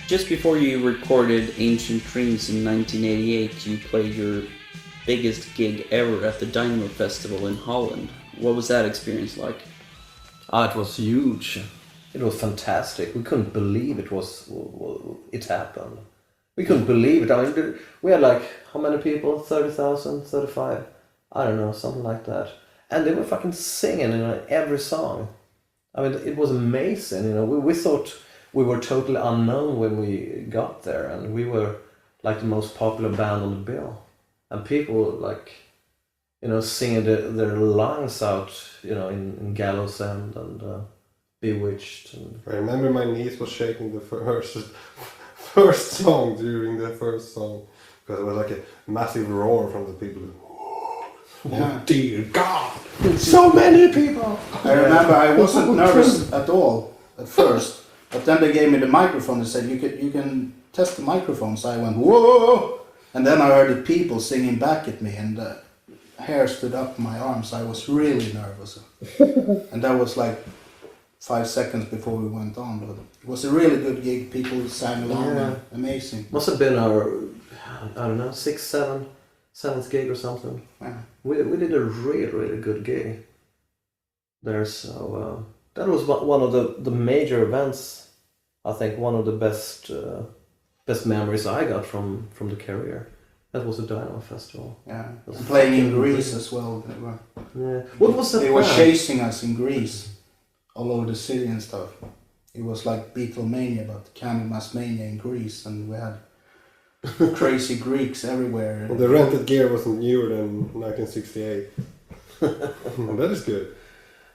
Just before you recorded Ancient Dreams in 1988, you played your biggest gig ever at the Dynamo Festival in Holland. What was that experience like? It was huge. It was fantastic. We couldn't believe it happened. We couldn't believe it. I mean, we had like, how many people? 30,000, 35? I don't know, something like that. And they were fucking singing every song. I mean, it was amazing. We thought we were totally unknown when we got there, and we were like the most popular band on the bill. And people like, singing their lungs out, in Gallows End and Bewitched. And I remember my knees was shaking the first song during the first song, because it was like a massive roar from the people. Yeah. Oh dear God! So many people! I remember I wasn't nervous at all at first, but then they gave me the microphone and said, you can test the microphone. So I went, whoa! And then I heard the people singing back at me, and the hair stood up in my arms. I was really nervous. And that was like 5 seconds before we went on. But it was a really good gig. People sang along. Yeah. Amazing. Must have been our, I don't know, 7th gig or something. Yeah. We did a really, really good gig there. So that was one of the major events. I think one of the best memories I got from the career. That was the Dynamo Festival. Yeah. And playing in Greece as well. Yeah. What was that? They were chasing us in Greece, all over the city and stuff. It was like Beatlemania, but Candlemass Mania in Greece, and we had crazy Greeks everywhere. Well, the rented gear wasn't newer than 1968. That is good.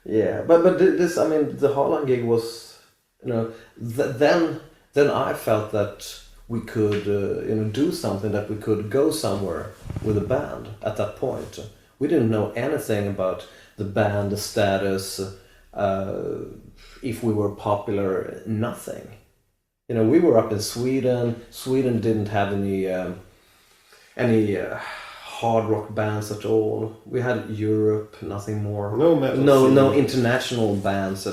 Yeah, but this, I mean, the Holland gig was, then I felt that we could, do something, that we could go somewhere with a band at that point. We didn't know anything about the band, the status, if we were popular, nothing. We were up in Sweden. Sweden didn't have any hard rock bands at all. We had Europe, nothing more. No international bands.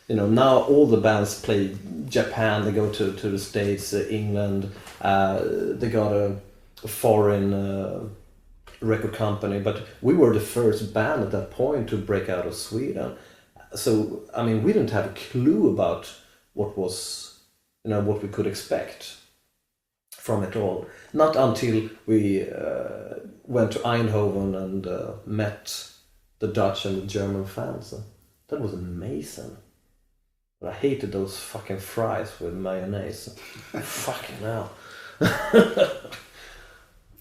Now all the bands play Japan. They go to the States, England. They got a foreign record company, but we were the first band at that point to break out of Sweden. So I mean, we didn't have a clue about what we could expect from it all. Not until we went to Eindhoven and met the Dutch and the German fans. That was amazing. But I hated those fucking fries with mayonnaise. Fucking hell.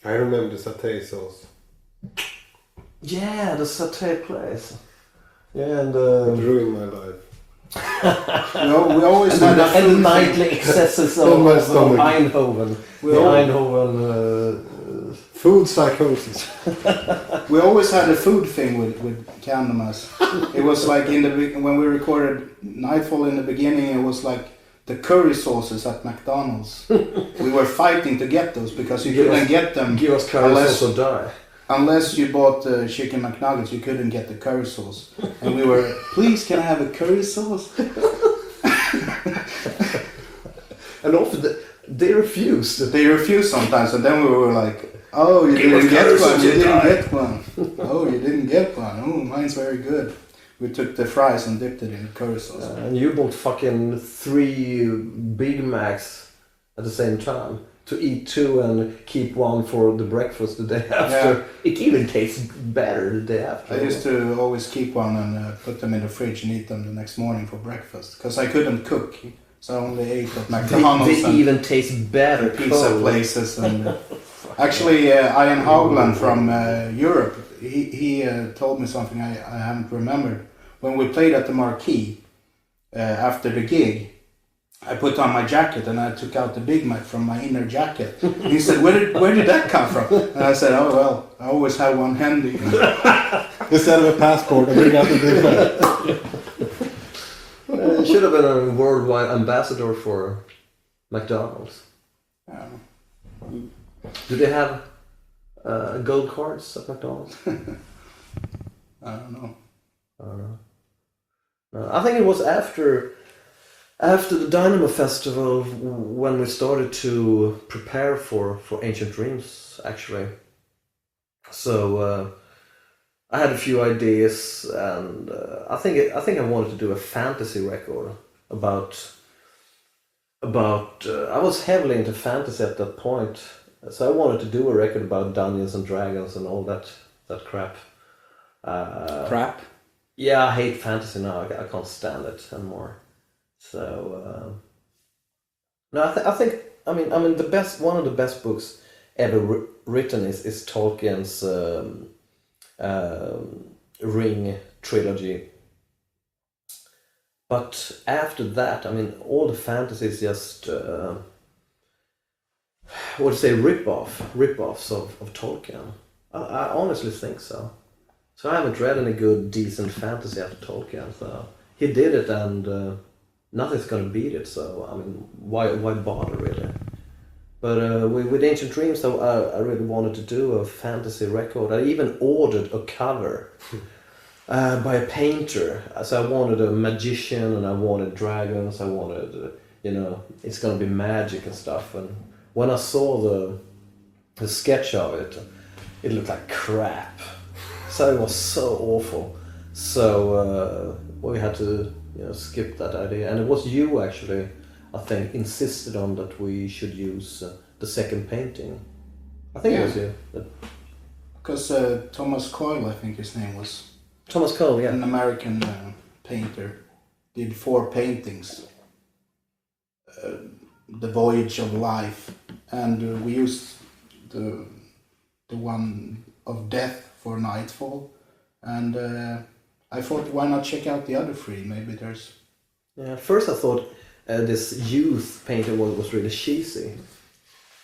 I remember the satay sauce. Yeah, the satay place. Yeah, and It ruined my life. We always had and nightly excesses of Eindhoven. Eindhoven food psychosis. We always had a food thing with Candlemass. It was like when we recorded Nightfall in the beginning, it was like the curry sauces at McDonald's. We were fighting to get those because you couldn't get them. Give us curry sauce or die. Unless you bought the chicken McNuggets, you couldn't get the curry sauce. And we were, please, can I have a curry sauce? And often they refused. They refused sometimes, and then we were like, oh, you didn't get one, you didn't get one. Oh, you didn't get one. Oh, mine's very good. We took the fries and dipped it in curry sauce. And you bought fucking 3 Big Macs at the same time. To eat 2 and keep 1 for the breakfast the day after. Yeah. It even tastes better the day after. I used to always keep 1 and put them in the fridge and eat them the next morning for breakfast. Because I couldn't cook. So I only ate at McDonald's. They even taste better. Pizza places. And actually, Ian Haugland from Europe, he told me something I haven't remembered. When we played at the Marquee after the gig, I put on my jacket and I took out the Big Mac from my inner jacket. And he said, where did that come from? And I said, oh well, I always have one handy. Instead of a passport, I bring out the Big Mac. You should have been a worldwide ambassador for McDonald's. Do they have gold cards at McDonald's? I don't know. I think it was after After the Dynamo Festival, when we started to prepare for Ancient Dreams, actually. So I had a few ideas, and I think I wanted to do a fantasy record about. I was heavily into fantasy at that point, so I wanted to do a record about Dungeons and Dragons and all that crap. Crap. Yeah, I hate fantasy now. I can't stand it anymore. So no, I think the best, one of the best books ever written is Tolkien's Ring trilogy. But after that, all the fantasy is just rip-offs of Tolkien. I honestly think so. So I haven't read any good, decent fantasy after Tolkien. So he did it, and nothing's gonna beat it. So why bother really? But with Ancient Dreams, though, I really wanted to do a fantasy record. I even ordered a cover. By a painter. So I wanted a magician, and I wanted dragons. I wanted, it's gonna be magic and stuff. And when I saw the sketch of it, it looked like crap. So it was so awful. So we had to, skip that idea. And it was you actually, I think, insisted on that we should use the second painting. I think it was you. Because Thomas Coyle, I think his name was. Thomas Cole, yeah. An American painter, did 4 paintings. The Voyage of Life, and we used the one of Death for Nightfall, and I thought, why not check out the other 3? Maybe there's. Yeah, at first I thought this youth painting was really cheesy.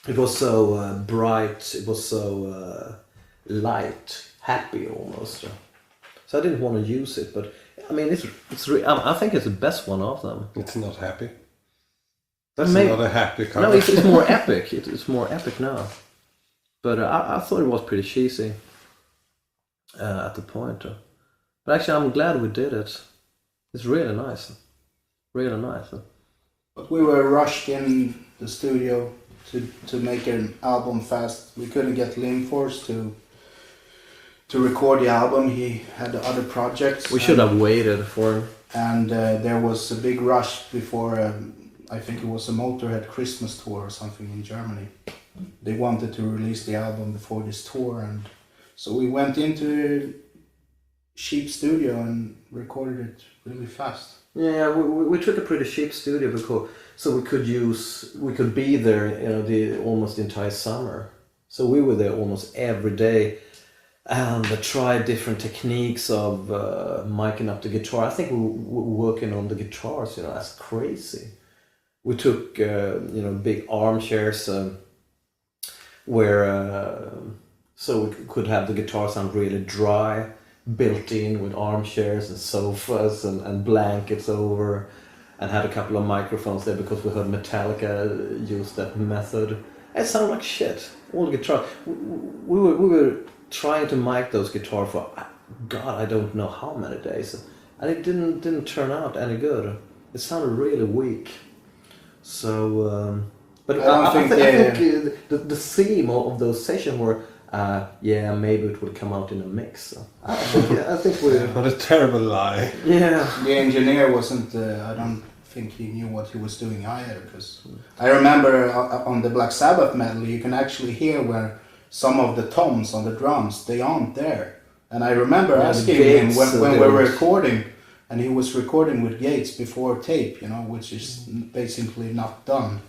It was so bright. It was so light, happy almost. So I didn't want to use it, but I think it's the best one of them. It's not happy. That's not a happy cover. No, it's more epic. It's more epic now. But I thought it was pretty cheesy at the point. But actually, I'm glad we did it. It's really nice. Really nice. But we were rushed in the studio to make an album fast. We couldn't get Lindh to record the album. He had other projects. We should have waited for him. And there was a big rush before, I think it was a Motörhead Christmas tour or something in Germany. They wanted to release the album before this tour, and so we went into a cheap studio and recorded it really fast. Yeah, we took a pretty cheap studio so we could be there, almost the entire summer. So we were there almost every day. And tried different techniques of miking up the guitar. I think we were working on the guitars, as crazy. We took, big armchairs where so we could have the guitar sound really dry, built in with armchairs and sofas and blankets over, and had a couple of microphones there because we heard Metallica use that method. It sounded like shit. All the guitar. We were trying to mic those guitars for God, I don't know how many days, and it didn't turn out any good. It sounded really weak. So, but I think the theme of those sessions were, maybe it would come out in a mix. I think we. What a terrible lie. Yeah. The engineer wasn't. I don't think he knew what he was doing either. Because I remember on the Black Sabbath medley, you can actually hear where some of the toms on the drums, they aren't there. And I remember asking him when we were recording, and he was recording with Gates before tape, which is basically not done.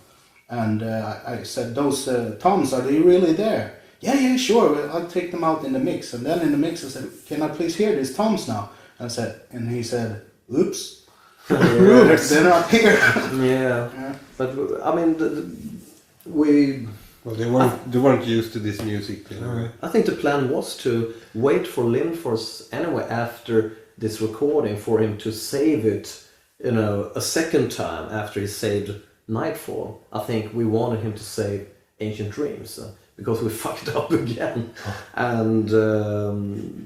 And I said, those toms, are they really there? Yeah, sure, I'll take them out in the mix. And then in the mix I said, can I please hear these toms now? And he said, oops. They're not here. Yeah. But Well, they weren't used to this music. I think the plan was to wait for Lindfors anyway after this recording for him to save it, a second time after he saved Nightfall. I think we wanted him to save Ancient Dreams because we fucked up again. And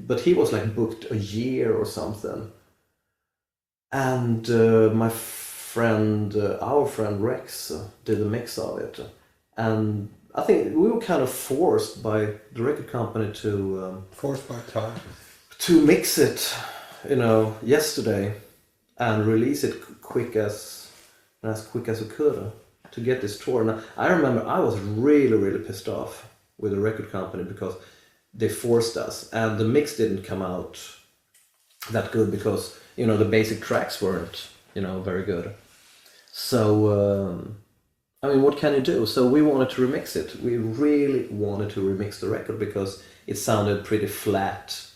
but he was booked a year or something. And my our friend Rex did a mix of it, and I think we were kind of forced by the record company to Forced by time. to mix it, yesterday, and release it as quick as we could to get this tour. Now, I remember I was really pissed off with the record company because they forced us, and the mix didn't come out that good because the basic tracks weren't very good. So what can you do? So we wanted to remix it. We really wanted to remix the record because it sounded pretty flat,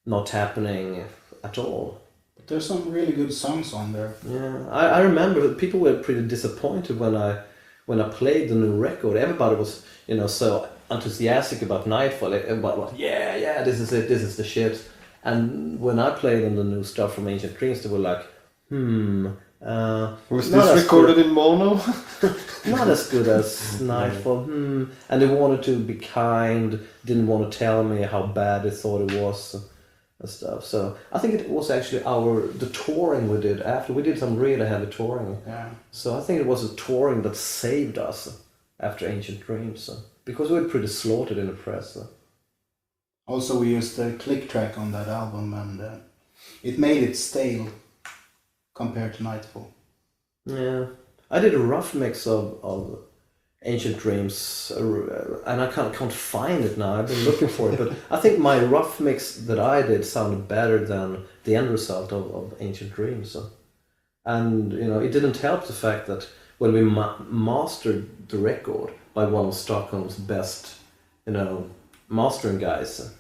not happening at all. But there's some really good songs on there. Yeah, I remember people were pretty disappointed when I played the new record. Everybody was so enthusiastic about Nightfall. Everybody was, yeah, this is it, this is the shit. And when I played them the new stuff from Ancient Dreams, they were like, was this recorded in mono? Not as good as Nightfall. And they wanted to be kind, didn't want to tell me how bad they thought it was and stuff. So I think it was actually the touring we did after. We did some really heavy touring. Yeah. So I think it was a touring that saved us after Ancient Dreams. Because we were pretty slaughtered in the press. Also, we used the click track on that album, and it made it stale compared to Nightfall. Yeah, I did a rough mix of Ancient Dreams, and I can't find it now. I've been looking for it, but I think my rough mix that I did sounded better than the end result of Ancient Dreams. And it didn't help the fact that when we mastered the record by one of Stockholm's best, mastering guys,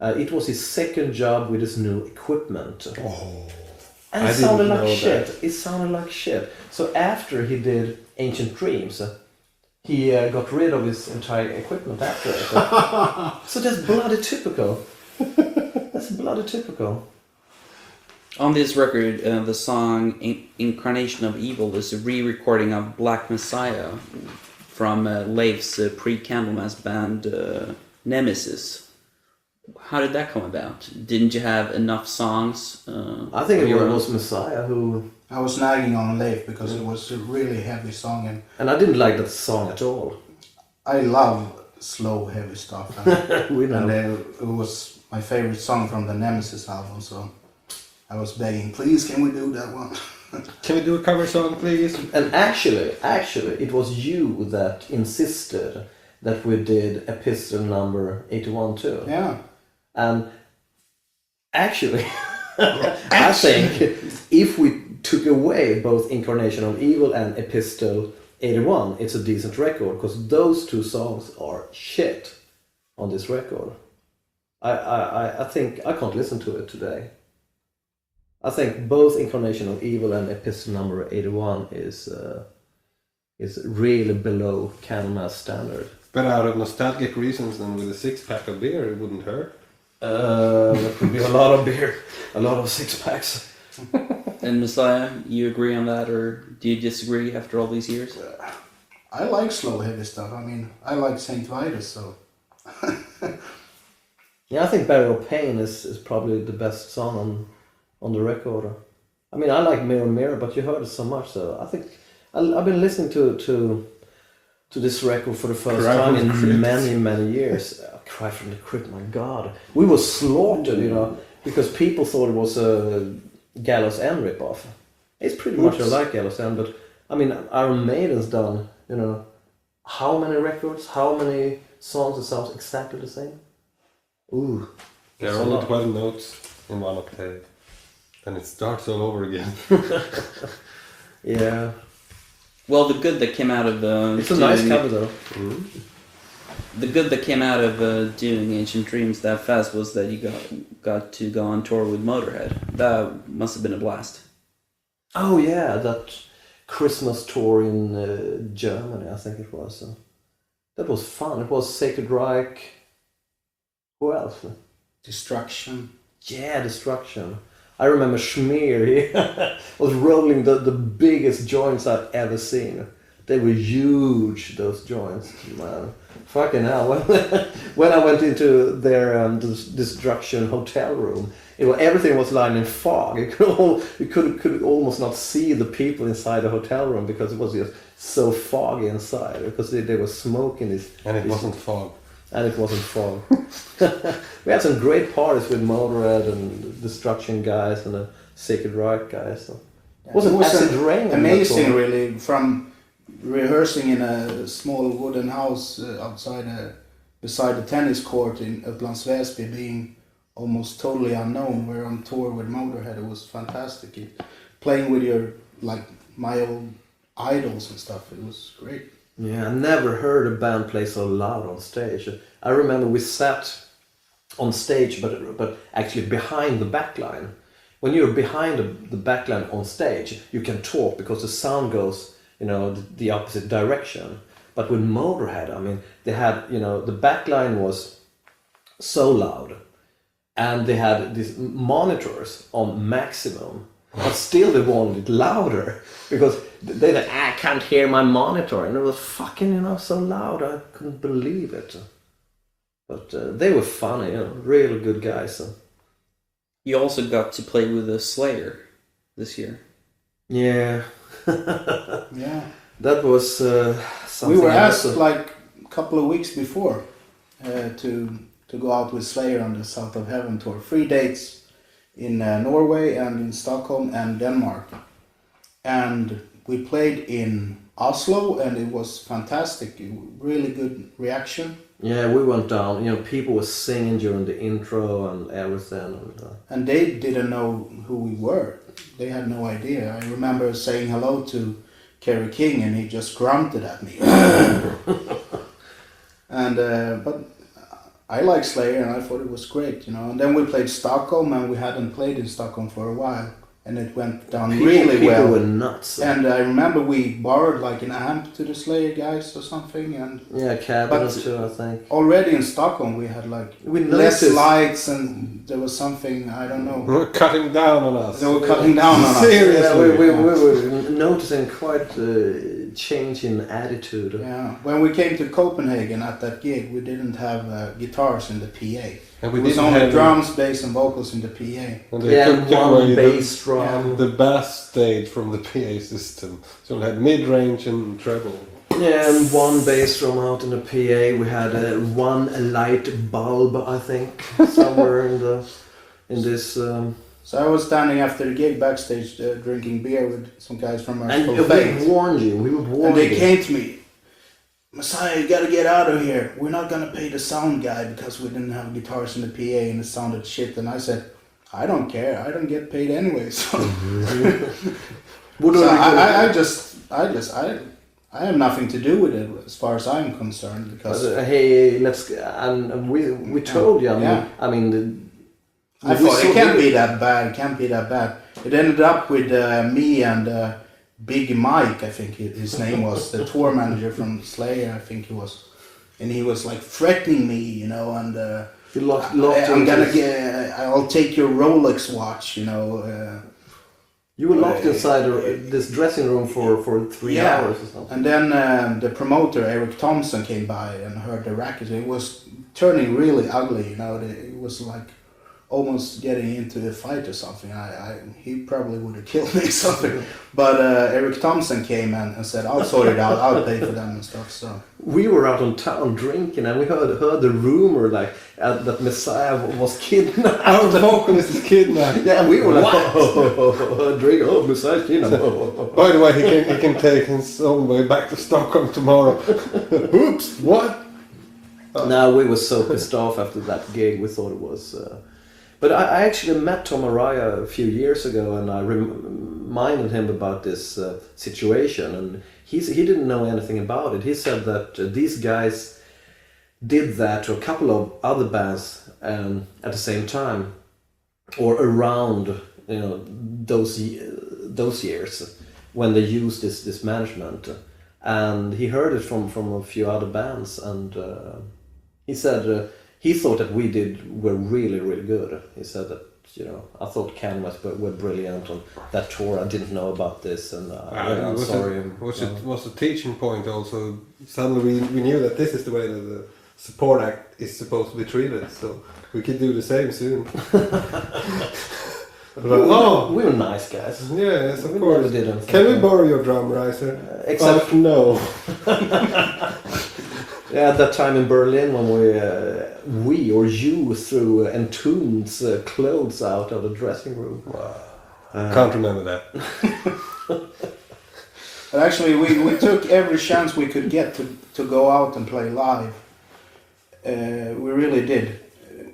it was his second job with his new equipment. Oh, and it sounded like shit. It sounded like shit. So after he did Ancient Dreams, he got rid of his entire equipment after it. So that's bloody typical. That's bloody typical. On this record, the song Incarnation of Evil is a re-recording of Black Messiah from Leif's pre-Candlemass band Nemesis. How did that come about? Didn't you have enough songs? I think it was Messiah who... I was nagging on Leif because it was a really heavy song, and I didn't like that song at all. I love slow, heavy stuff. And, We know. and it was my favorite song from the Nemesis album, so I was begging, please, can we do that one? can we do a cover song, please? And actually, it was you that insisted that we did Epistle number 81 too. Yeah. And actually, I think if we took away both Incarnation of Evil and Epistle 81, it's a decent record, because those two songs are shit on this record. I think I can't listen to it today. I think both Incarnation of Evil and Epistle number 81 is really below Candlemass standard. But out of nostalgic reasons, then with a 6-pack of beer, it wouldn't hurt. There could be a lot of beer, a lot of 6-packs. And Messiah, you agree on that, or do you disagree after all these years? I like slow, heavy stuff. I mean, I like Saint Vitus, so... Yeah, I think Burial Pain is probably the best song on the record. I mean, I like Mirror Mirror, but you heard it so much, so I think I've been listening to this record for the first time in many years. Cry from the Crypt, my God. We were slaughtered, because people thought it was a Gallows End ripoff. It's pretty much like Gallows End, but I mean, Iron Maiden's done, how many records, how many songs that sounds exactly the same? Ooh. There are only 12 notes in one octave. And it starts all over again. Yeah. Well, the good that came out of it's a nice cover though. Mm-hmm. The good that came out of doing Ancient Dreams that fast was that you got to go on tour with Motörhead. That must have been a blast. Oh yeah, that Christmas tour in Germany, I think it was. That was fun. It was Sacred Reich. Who else? Destruction. Yeah, Destruction. I remember Schmear, he was rolling the biggest joints I've ever seen. They were huge, those joints, man. Fucking hell. When I went into their Destruction hotel room, everything was lying in fog. You could almost not see the people inside the hotel room because it was just so foggy inside, because they were smoking this. And it wasn't fog. And it wasn't fog. We had some great parties with Motörhead and Destruction guys and the Sacred Right guys. So. Yeah, Wasn't it was Acid Rain amazing, really, from rehearsing in a small wooden house beside the tennis court in Upplands Väsby, being almost totally unknown. We're on tour with Motörhead. It was fantastic. Playing with my old idols and stuff. It was great. Yeah, I never heard a band play so loud on stage. I remember we sat on stage, but actually behind the backline. When you're behind the backline on stage, you can talk because the sound goes, the opposite direction. But with Motörhead, I mean, they had, the backline was so loud, and they had these monitors on maximum, but still they wanted it louder because they said, I can't hear my monitor, and it was fucking, so loud, I couldn't believe it. But they were funny, really good guys. So. You also got to play with the Slayer this year. Yeah. Yeah. That was something. We were asked a couple of weeks before to go out with Slayer on the South of Heaven tour. 3 dates in Norway and in Stockholm and Denmark. And we played in Oslo, and it was fantastic. Really good reaction. Yeah, we went down. People were singing during the intro and everything. And they didn't know who we were. They had no idea. I remember saying hello to Kerry King, and he just grunted at me. And but I like Slayer, and I thought it was great, And then we played Stockholm, and we hadn't played in Stockholm for a while, and it went down really well. People were nuts. And I remember we borrowed an amp to the Slayer guys or something, and yeah, cabinets too, I think. already in Stockholm we had less lights, and there was something, I don't know. They were cutting down on us. They were cutting down on us. Seriously. Yeah, we were noticing quite a change in attitude. Yeah, when we came to Copenhagen at that gig, we didn't have guitars in the PA. And we it was didn't only have drums, bass, and vocals in the PA. And they took one away bass drum. the bass stage from the PA system. So we had mid-range and treble. Yeah, and one bass drum out in the PA. We had one light bulb, I think, somewhere in this. So I was standing after the gig backstage drinking beer with some guys from our And full faith. we warned you. We would warn And they you. came to me, Messiah, you gotta get out of here. We're not gonna pay the sound guy because we didn't have guitars in the PA and it sounded shit. And I said, I don't care. I don't get paid anyway. So, I have nothing to do with it as far as I'm concerned. Because hey, and we told you. I mean, I thought it can't be that bad. It can't be that bad. It ended up with me and Big Mike, I think his name was, the tour manager from Slayer, I think he was. And he was threatening me, and you locked I'll take your Rolex watch, You were locked inside this dressing room for 3 hours or something. And then the promoter, Eric Thompson, came by and heard the racket. It was turning really ugly, It was almost getting into a fight or something. He probably would have killed me or something. But Eric Thompson came and said, I'll sort it out, I'll pay for them and stuff. So we were out on town drinking, and we heard the rumor that Messiah was kidnapped. Our vocalist is kidnapped. Yeah, and we were drink. Messiah's kidnapped. By the way, he can take his own way back to Stockholm tomorrow. Oops, what? No, we were so pissed off after that gig. We thought it was. But I actually met Tom Araya a few years ago, and I reminded him about this situation, and he didn't know anything about it. He said that these guys did that to a couple of other bands at the same time, or around those years when they used this management, and he heard it from a few other bands, and he said. He thought that we were really, really good. He said that you know, I thought Candlemass were brilliant on that tour. I didn't know about this, and I'm sorry. It was a teaching point also. Suddenly we knew that this is the way that the support act is supposed to be treated, so we could do the same soon. We were nice guys. Yes, of We course. never did anything. Can we borrow your drum riser? Except no. Yeah, at that time in Berlin when you threw Entombed's clothes out of the dressing room. Wow. Can't remember that. But actually, we took every chance we could get to go out and play live. We really did.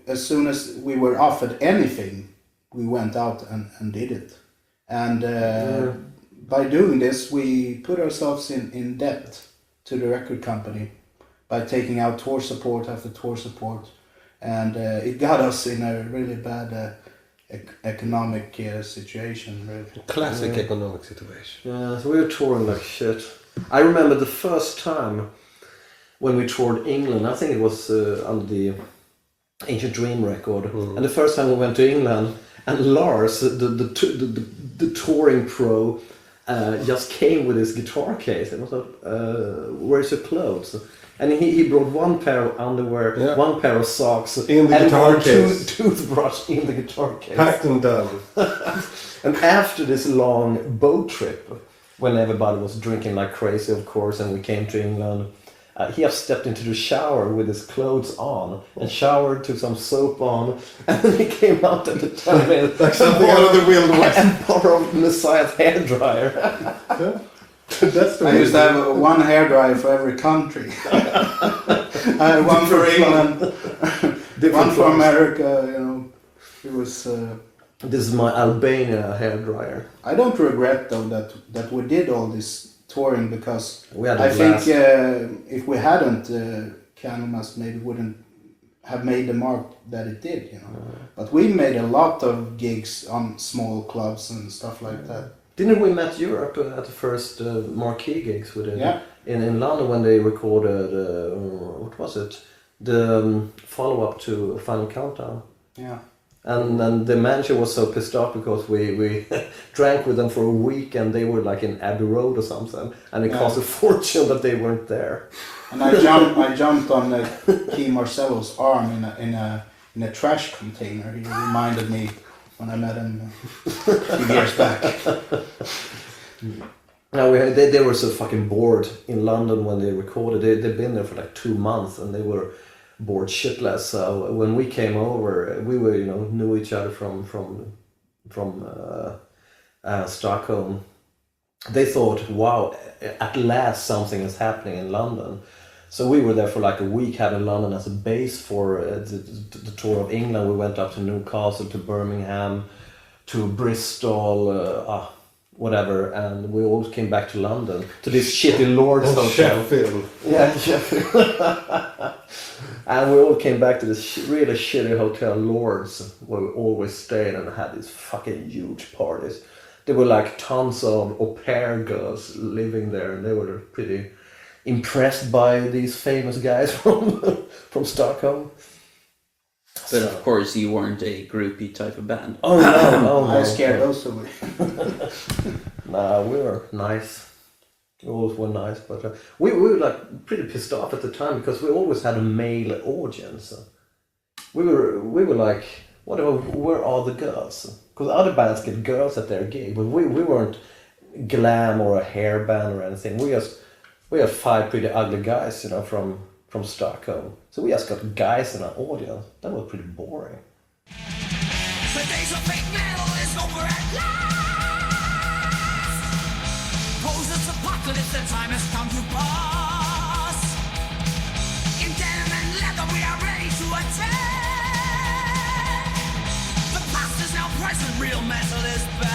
As soon as we were offered anything, we went out and did it. And by doing this, we put ourselves in debt to the record company by taking out tour support after tour support. And it got us in a really bad economic situation. Really. Classic economic situation. Yeah, so we were touring like shit. I remember the first time when we toured England, I think it was under the Ancient Dream record. And the first time we went to England, and Lars, the touring pro, just came with his guitar case and was like, where's your clothes? And he brought one pair of underwear, one pair of socks, in the guitar case, toothbrush in the guitar case. Packed and done. And after this long boat trip, when everybody was drinking like crazy, of course, and we came to England, he just stepped into the shower with his clothes on and showered, took some soap on, and then he came out at the time like something out of the Wild West. And borrowed Messiah's hairdryer. That's the I used to have one hairdryer for every country. I had one for England, one for America. You know, it was. This is my Albania hairdryer. I don't regret though that we did all this touring, because I think if we hadn't, Candlemass maybe wouldn't have made the mark that it did, you know. But we made a lot of gigs on small clubs and stuff like that. Didn't we met Europe at the first marquee gigs we did? Yeah. In London when they recorded, what was it? The follow-up to Final Countdown. Yeah. And the manager was so pissed off because we drank with them for a week and they were like in Abbey Road or something, and it cost a fortune that they weren't there. And I jumped on Key Marcello's arm in a trash container. He reminded me when I met him a few years back. Now they were so fucking bored in London when they recorded. They'd been there for like 2 months and they were bored shitless. So when we came over, we were, you know, knew each other from Stockholm. They thought, wow, at last something is happening in London. So we were there for like a week, having London as a base for the tour of England. We went up to Newcastle, to Birmingham, to Bristol, whatever, and we all came back to London, to this shitty Lord's hotel. Sheffield. Yeah, Sheffield. And we all came back to this really shitty hotel Lord's, where we always stayed and had these fucking huge parties. There were like tons of au pair girls living there, and they were pretty impressed by these famous guys from Stockholm. But of course, you weren't a groupie type of band. Oh no, I scared those away. Nah, we were nice. We always were nice, but we were like pretty pissed off at the time because we always had a male audience. We were like, where are the girls? Because other bands get girls at their gig, but we weren't glam or a hair band or anything. We had 5 pretty ugly guys, you know, from Stockholm. So we just got guys in our audience. That was pretty boring. The days of fake metal is over at last. Post-apocalypse, the time has come to pass. In denim and leather, we are ready to attack. The past is now present, real metal is back.